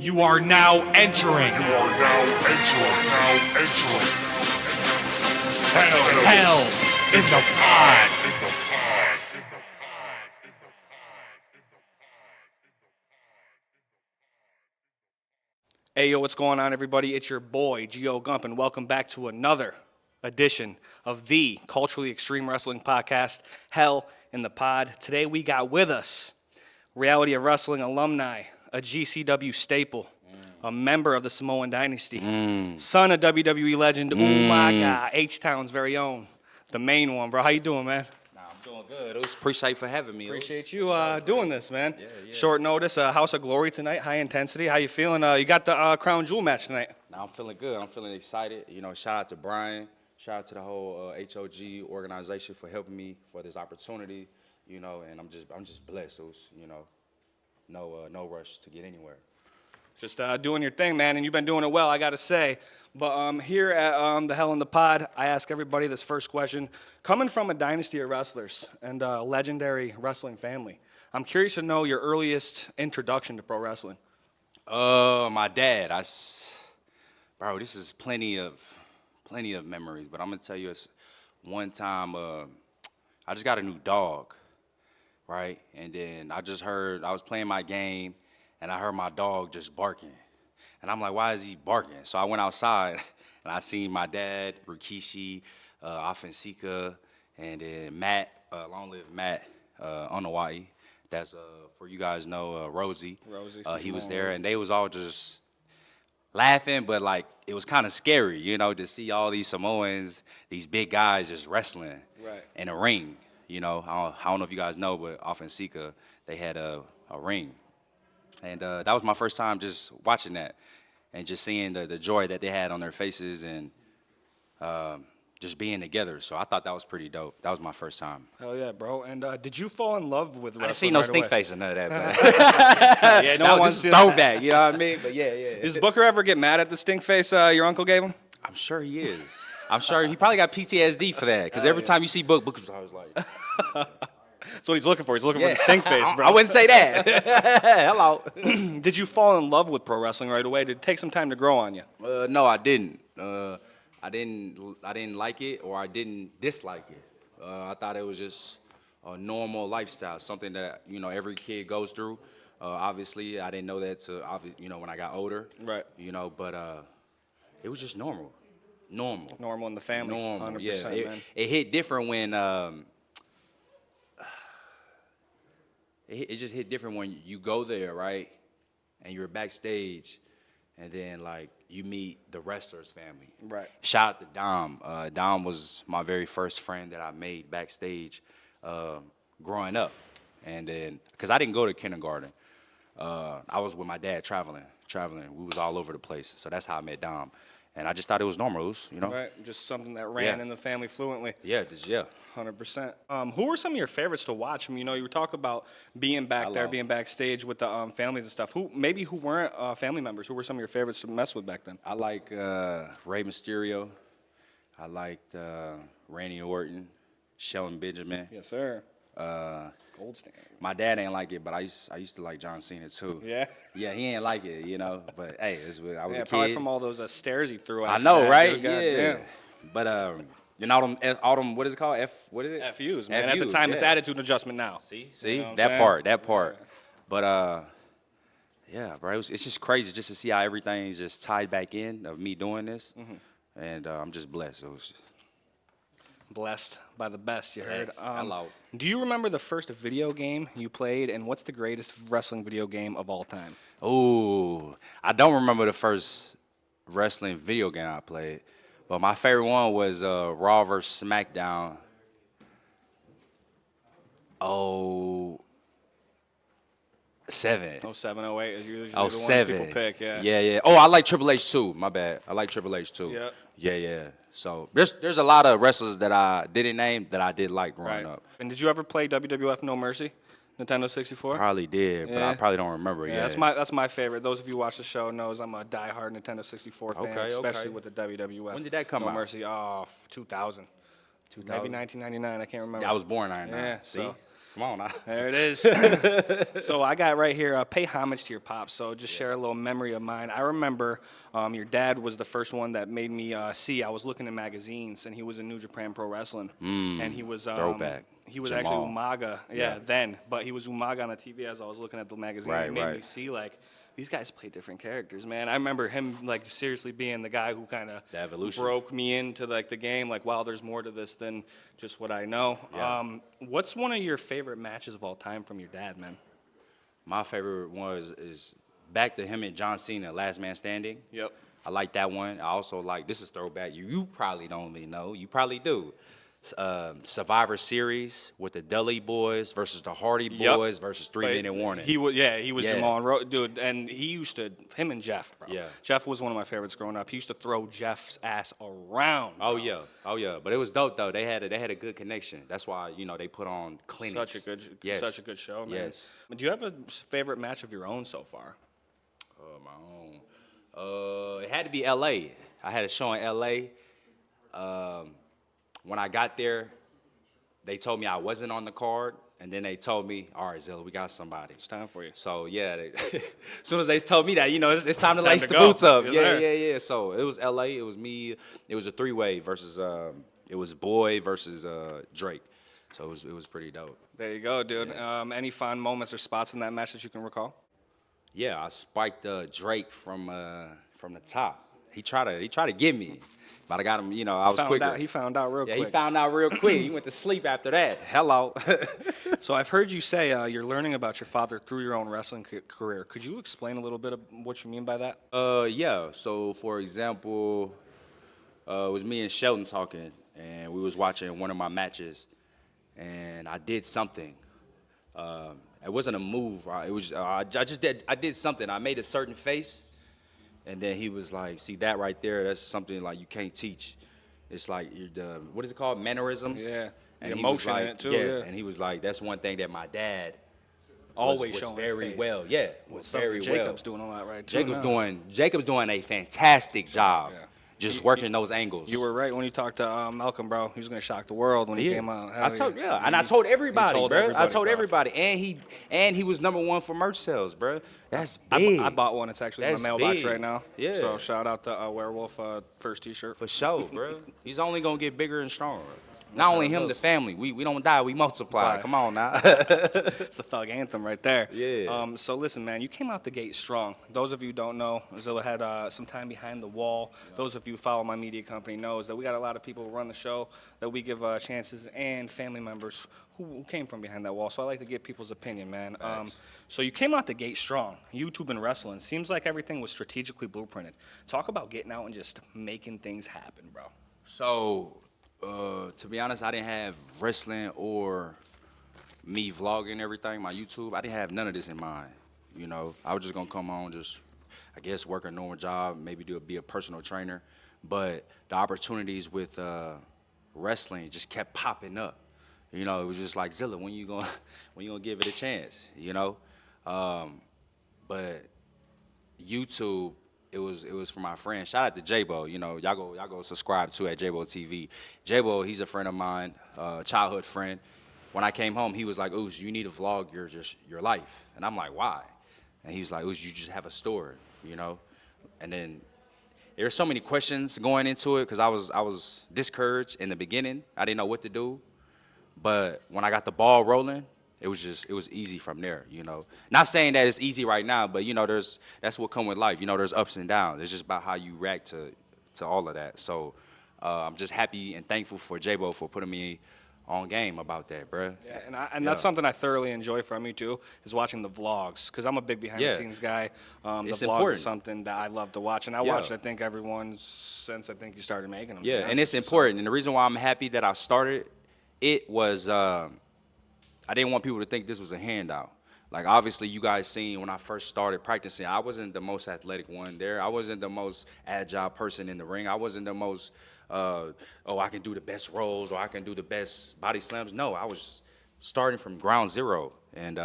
You are now entering. Hell in the pod. Hey, yo, what's going on, everybody? It's your boy, Gio Gump, and welcome back to another edition of the Culturally Extreme Wrestling Podcast, Hell in the Pod. Today we got with us Reality of Wrestling alumni, a GCW staple, a member of the Samoan Dynasty, son of WWE legend, oh my God, H-Town's very own, the main one, bro. How you doing, man? Nah, I'm doing good. Appreciate you for having me. Appreciate you doing this, man. Yeah. Short notice, House of Glory tonight, high intensity. How you feeling? You got the Crown Jewel match tonight. Nah, I'm feeling good. I'm feeling excited. You know, shout out to Brian. Shout out to the whole HOG organization for helping me for this opportunity. You know, and I'm just blessed. So it's, you know, no rush to get anywhere. Just doing your thing, man, and you've been doing it well, I got to say. But here at the Hell in the Pod, I ask everybody this first question. Coming from a dynasty of wrestlers and a legendary wrestling family, I'm curious to know your earliest introduction to pro wrestling. My dad. Bro, this is plenty of memories. But I'm gonna tell you, it's one time I just got a new dog, right? And then I was playing my game. And I heard my dog just barking. And I'm like, why is he barking? So I went outside, and I seen my dad, Rikishi, Afensika, and then Matt, long live Matt, Onawai. That's, for you guys know, Rosie. He was there, and they was all just laughing, but, like, it was kind of scary, you know, to see all these Samoans, these big guys just wrestling in a ring. You know, I don't know if you guys know, but Afensika, they had a ring. And that was my first time just watching that and just seeing the joy that they had on their faces and just being together. So I thought that was pretty dope. That was my first time. Hell yeah, bro. And did you fall in love with wrestling? I didn't see no right stink away? face or none of that. But Yeah, no that one was wants just to a see that. throwback, you know what I mean? But yeah. Does Booker ever get mad at the stink face your uncle gave him? I'm sure he is. I'm sure he probably got PTSD for that. Because every time you see Booker's always like... That's what he's looking for. He's looking for the stink face, bro. I wouldn't say that. Hello. Did you fall in love with pro wrestling right away? Did it take some time to grow on you? No, I didn't. I didn't like it, or I didn't dislike it. I thought it was just a normal lifestyle, something that every kid goes through. Obviously, I didn't know that when I got older. Right. But it was just normal. Normal in the family. Normal. 100%, Yeah. man. It hit different when. It just hit different when you go there, right? And you're backstage, and then, like, you meet the wrestler's family. Right. Shout out to Dom. Dom was my very first friend that I made backstage growing up. And then, because I didn't go to kindergarten. I was with my dad traveling. We was all over the place. So that's how I met Dom. And I just thought it was normal. It was, Right, just something that ran in the family fluently. Yeah. 100%. Who were some of your favorites to watch? I mean, you were talking about being back there, being backstage with the families and stuff. Who weren't family members? Who were some of your favorites to mess with back then? I like Rey Mysterio. I liked Randy Orton, Shelton Benjamin. Yes, sir. Gold standard. My dad ain't like it, but I used to like John Cena too. Yeah? Yeah, he ain't like it, But hey, I was a kid. Probably from all those stairs he threw at I you, know, man, right? dude. Yeah. Goddamn. But all them, what is it called? What is it? FUs, man. At the time, it's attitude adjustment now. See, You know what I'm that part. Right. But yeah, bro, it's just crazy just to see how everything's just tied back in of me doing this, and I'm just blessed. It was just Blessed by the best, you heard. hello. Do you remember the first video game you played, and what's the greatest wrestling video game of all time? Ooh, I don't remember the first wrestling video game I played, but my favorite one was Raw vs. SmackDown. Oh, 07. 07, 08 is usually the Oh, ones 07. people pick, yeah. Yeah. Oh, I like Triple H too. My bad. I like Triple H too. Yep. Yeah. So there's a lot of wrestlers that I didn't name that I did like growing up. And did you ever play WWF No Mercy, Nintendo 64? Probably did, but I probably don't remember. Yeah, that's my favorite. Those of you who watch the show knows I'm a diehard Nintendo 64 fan, especially with the WWF. When did that come No out? Mercy, 2000. Maybe 1999, I can't remember. I was born in 99. Yeah, See? so Come on now. There it is. So I got right here, pay homage to your pops. So just share a little memory of mine. I remember your dad was the first one that made me see. I was looking in magazines, and he was in New Japan Pro Wrestling, and he was Throwback. he was actually Jamal. Umaga, then, but he was Umaga on the TV as I was looking at the magazine. Right, It made me right. see like these guys play different characters, man. I remember him like seriously being the guy who kind of The evolution. broke me into like the game. Like, wow, there's more to this than just what I know. Yeah. What's one of your favorite matches of all time from your dad, man? My favorite one is back to him and John Cena, Last Man Standing. Yep. I like that one. I also like, this is throwback. You probably don't even know. You probably do. Survivor Series with the Dudley Boys versus the Hardy Yep. Boys versus 3-Minute Warning. He was, he was Yeah. Jamal and dude, and he used to, him and Jeff, bro. Yeah. Jeff was one of my favorites growing up. He used to throw Jeff's ass around. Oh bro. yeah. But it was dope though. They had a good connection. That's why they put on clinics. Such a good show, man. Yes. Do you have a favorite match of your own so far? My own. It had to be L.A. I had a show in L.A. When I got there, they told me I wasn't on the card, and then they told me, "All right, Zilla, we got somebody." It's time for you. So yeah, as soon as they told me that, it's time to lace to the go. boots up. Yes, Yeah, sir. yeah. So it was L.A. It was me. It was a three-way versus. It was Boy versus Drake. So it was pretty dope. There you go, dude. Any fond moments or spots in that match that you can recall? Yeah, I spiked Drake from the top. He tried to get me, but I got him. I was quicker. He found out real Yeah, quick. he found out real quick. He went to sleep after that. Hello. So I've heard you say you're learning about your father through your own wrestling career. Could you explain a little bit of what you mean by that? Yeah. So for example, it was me and Sheldon talking, and we was watching one of my matches, and I did something. It wasn't a move. It was I did something. I made a certain face, and then he was like, "See that right there? That's something like you can't teach. It's like what is it called? Mannerisms." Yeah. And The he was emotion in like, it too, yeah. And he was like, "That's one thing that my dad Always was showing his very face. well. Yeah, was Stuff very that well. Jacob's doing a lot right too. Jacob's doing a fantastic job. Yeah. Just working those angles. You were right when you talked to Malcolm, bro. He was gonna shock the world when he came out. Hell I told everybody, told bro. everybody, I told bro. everybody, and he was #1 for merch sales, bro. That's big. I bought one. It's actually in That's my mailbox big. right now. Yeah. So shout out to Werewolf first T-shirt. For sure, bro. He's only gonna get bigger and stronger. Not only how it him, the goes. family. We don't die, we multiply. Right. Come on now. It's the thug anthem right there. Yeah. So listen, man, you came out the gate strong. Those of you who don't know, Zilla had some time behind the wall. Those of you who follow my media company knows that we got a lot of people who run the show that we give chances and family members who came from behind that wall. So I like to get people's opinion, man. So you came out the gate strong. YouTube and wrestling. Seems like everything was strategically blueprinted. Talk about getting out and just making things happen, bro. So, to be honest, I didn't have wrestling or me vlogging everything, my YouTube. I didn't have none of this in mind. I was just gonna come on, just I guess work a normal job, maybe be a personal trainer. But the opportunities with wrestling just kept popping up. It was just like, Zilla, when you gonna give it a chance? But YouTube, it was for my friend. Shout out to J-Bo. Y'all go subscribe to at J-Bo TV. J-Bo, he's a friend of mine, childhood friend. When I came home, he was like, "Oosh, you need to vlog your life." And I'm like, "Why?" And he was like, "Oosh, you just have a story, And then there's so many questions going into it because I was discouraged in the beginning. I didn't know what to do. But when I got the ball rolling, it was easy from there, Not saying that it's easy right now, but that's what come with life. There's ups and downs. It's just about how you react to all of that. So I'm just happy and thankful for J-Bo for putting me on game about that, bruh. Yeah, and that's something I thoroughly enjoy from you too, is watching the vlogs, because I'm a big behind the scenes guy. The It's vlogs important. is something that I love to watch, and I watched, I think, everyone since I think you started making them. Yeah, and it's important. And the reason why I'm happy that I started it was I didn't want people to think this was a handout. Like, obviously, you guys seen when I first started practicing, I wasn't the most athletic one there. I wasn't the most agile person in the ring. I wasn't the most, I can do the best rolls or I can do the best body slams. No, I was starting from ground zero. And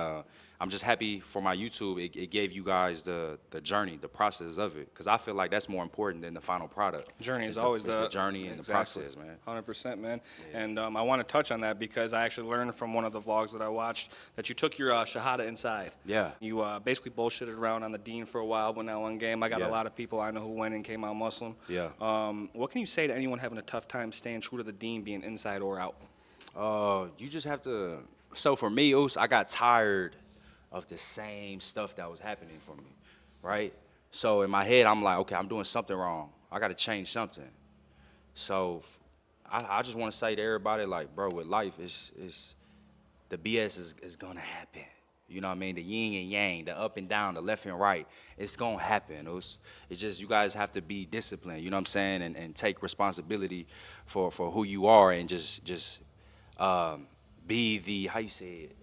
I'm just happy for my YouTube. It gave you guys the journey, the process of it, because I feel like that's more important than the final product. Journey is It's always the journey and the process, man. 100%, man. And I want to touch on that because I actually learned from one of the vlogs that I watched that you took your Shahada inside. Yeah. You basically bullshitted around on the Dean for a while, went that one game. I got a Yeah. lot of people I know who went and came out Muslim. Yeah. What can you say to anyone having a tough time staying true to the Dean, being inside or out? You just have to. So for me, I got tired of the same stuff that was happening for me, right? So in my head, I'm like, okay, I'm doing something wrong. I got to change something. So I just want to say to everybody, like, bro, with life, it's the BS is gonna happen. You know what I mean? The yin and yang, the up and down, the left and right, it's gonna happen. It's just you guys have to be disciplined, you know what I'm saying, and take responsibility for who you are and just be the, how you say it,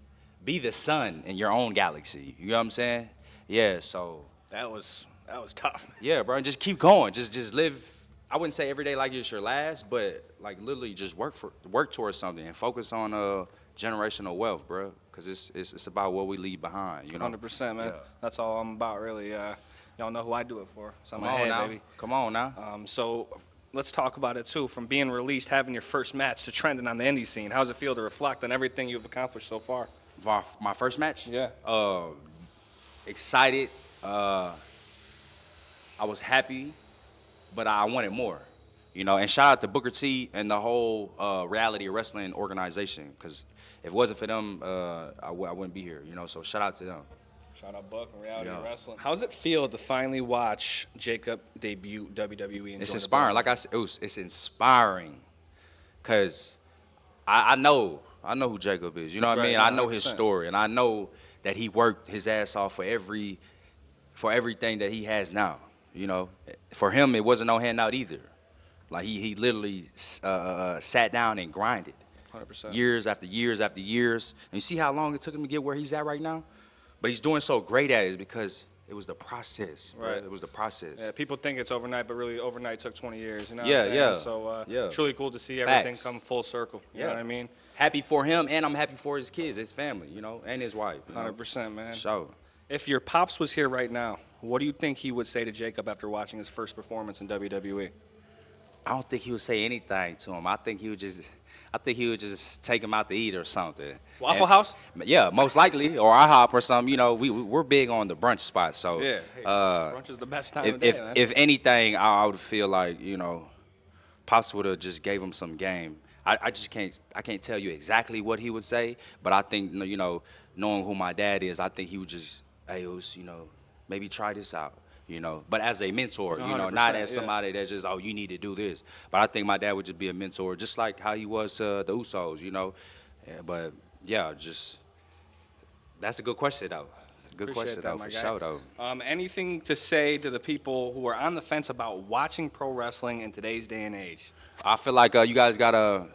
be the sun in your own galaxy. You know what I'm saying? Yeah, so. That was tough. Yeah, bro, and just keep going. Just live. I wouldn't say every day like it's your last, but like literally just work towards something and focus on generational wealth, bro. Cause it's about what we leave behind. You know. 100%, man. Yeah. That's all I'm about, really. Y'all know who I do it for. So I'm Come on ahead, now. baby. Come on now. So let's talk about it too. From being released, having your first match, to trending on the indie scene. How's it feel to reflect on everything you've accomplished so far? My first match. Yeah. Excited. I was happy, but I wanted more. You know, and shout out to Booker T and the whole reality wrestling organization, because if it wasn't for them, I wouldn't be here. You know, so shout out to them. Shout out Buck and Reality Yeah. Wrestling. How's it feel to finally watch Jacob debut WWE? And It's join the inspiring. brand? Like I said, it's inspiring, cause I know who Jacob is. You know what I Right, mean? I know 100%. his story, and I know that he worked his ass off for everything that he has now. You know, for him it wasn't no handout either. Like he literally sat down and grinded, 100%. years after years after years. And you see how long it took him to get where he's at right now? But he's doing so great at it is because it was the process, bro. Right. It was the process. Yeah, people think it's overnight, but really overnight took 20 years. You know what Yeah, I'm saying? yeah, So yeah. it's really cool to see everything Facts. come full circle. You know what I mean? Happy for him, and I'm happy for his kids, his family, you know, and his wife. You know? 100%, man. So, If your pops was here right now, what do you think he would say to Jacob after watching his first performance in WWE? I don't think he would say anything to him. I think he would just take him out to eat or something. Waffle House? Yeah, most likely, or IHOP or something. You know, we're big on the brunch spot. So Yeah. Hey, brunch is the best time of day, man. if anything, I would feel like, you know, Pops would have just gave him some game. I can't tell you exactly what he would say, but I think, you know, knowing who my dad is, I think he would just, hey, you know, maybe try this out. You know, but as a mentor, you know, not 100%, as somebody that's just, oh, you need to do this. But I think my dad would just be a mentor, just like how he was to the Usos, you know. But yeah, just that's a good question though. Good Appreciate question that, though, my for guy. sure though. Anything to say to the people who are on the fence about watching pro wrestling in today's day and age? I feel like you guys gotta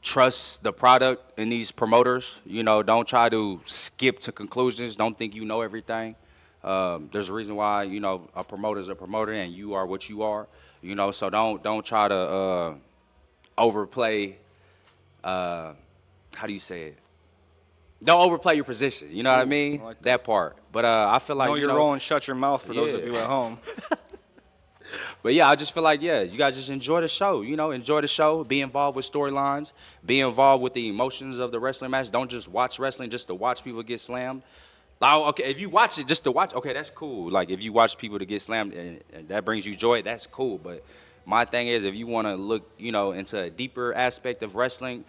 trust the product and these promoters. You know, don't try to skip to conclusions. Don't think you know everything. There's a reason why, you know, a promoter's a promoter and you are what you are. You know, so don't try to overplay. How do you say it? Don't overplay your position. You know what I mean? I like that part. But I feel like Know you your know, role and shut your mouth for those of Yeah. you at home. But yeah, I just feel like, yeah, you guys just enjoy the show. You know, enjoy the show. Be involved with storylines. Be involved with the emotions of the wrestling match. Don't just watch wrestling just to watch people get slammed. Oh, okay, if you watch it just to watch, okay, that's cool. Like, if you watch people to get slammed and that brings you joy, that's cool. But my thing is, if you want to look, you know, into a deeper aspect of wrestling,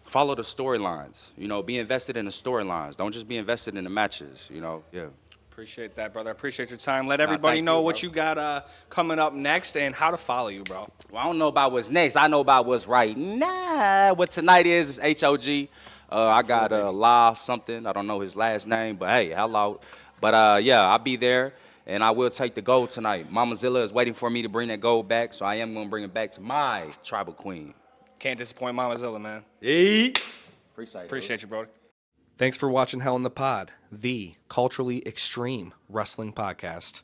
follow the storylines. You know, be invested in the storylines. Don't just be invested in the matches, you know, yeah. Appreciate that, brother. I appreciate your time. Let everybody thank know you, what bro. you got coming up next and how to follow you, bro. Well, I don't know about what's next. I know about what's right now. What tonight is HOG. I got La something. I don't know his last name, but hey, hello. But yeah, I'll be there, and I will take the gold tonight. Mama Zilla is waiting for me to bring that gold back, so I am going to bring it back to my tribal queen. Can't disappoint Mama Zilla, man. Hey. Appreciate you, brother. Thanks for watching Hell in the Pod, the culturally extreme wrestling podcast.